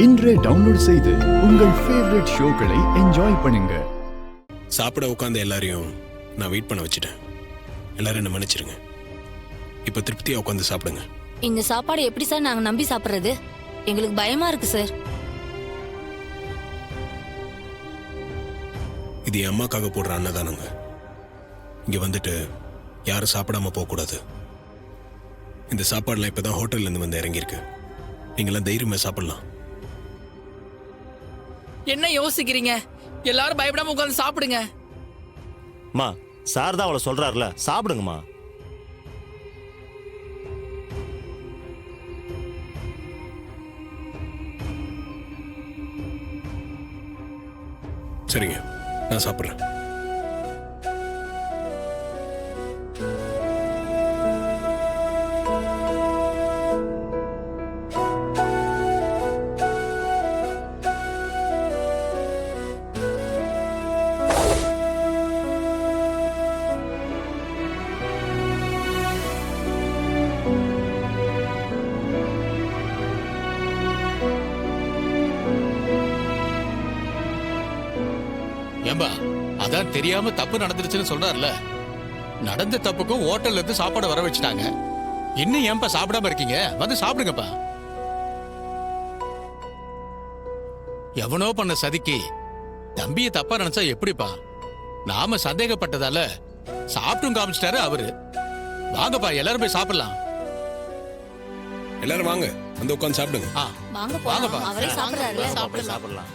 இன்றே டவுன்லோட் செய்து உங்கள் ஃபேவரட் ஷோக்களை என்ஜாய் பண்ணுங்க. சாப்பிட உட்கார்ந்த எல்லாரையும் நான் வெயிட் பண்ண வச்சுட்டேன். எல்லாரும் என்ன மன்னிச்சிருங்க. இப்ப திருப்தியா உட்காந்து சாப்பிடுங்க. இந்த சாப்பாடு எப்படி சார் நாங்க நம்பி சாப்பிடுறது? எங்களுக்கு பயமா இருக்கு சார். இது என் அம்மாக்காக போடுற அன்னதானங்க. இங்க வந்துட்டு யாரும் சாப்பிடாம போக கூடாது. இந்த சாப்பாடுலாம் இப்பதான் ஹோட்டல்ல இருந்து வந்து இறங்கியிருக்கு. நீங்களாம் தைரியமா சாப்பிடலாம். என்ன யோசிக்கிறீங்க? எல்லாரும் பயப்படாம உட்கார்ந்து சாப்பிடுங்க. மா சார் தான் அவளை சொல்றாருல, சாப்பிடுங்கம்மா. சரிங்க, நான் சாப்பிட்றேன். ஏம்பா, அதான் தெரியாம தப்பு நடந்துருச்சுன்னு சொல்றாருல. நடந்த தப்புக்கும் ஹோட்டல்ல இருந்து சாப்பாடு வர வச்சுட்டாங்க. இன்னும் ஏன்பா சாப்பிடாம இருக்கீங்க? வந்து சாப்பிடுங்கப்பா. எவனோ பண்ண சதிக்கு தம்பியை தப்பா நினைச்சா எப்படிப்பா? நாம சந்தேகப்பட்டதால சாப்பிட்டும் காமிச்சிட்டாரு அவரு. வாங்கப்பா, எல்லாரும் போய் சாப்பிடலாம். எல்லாரும் வாங்க, வந்து உட்காந்து சாப்பிடுங்க. வாங்க வாங்கப்பா. அவரே சாப்பிடுறாரு. சாப்பிடலாம்.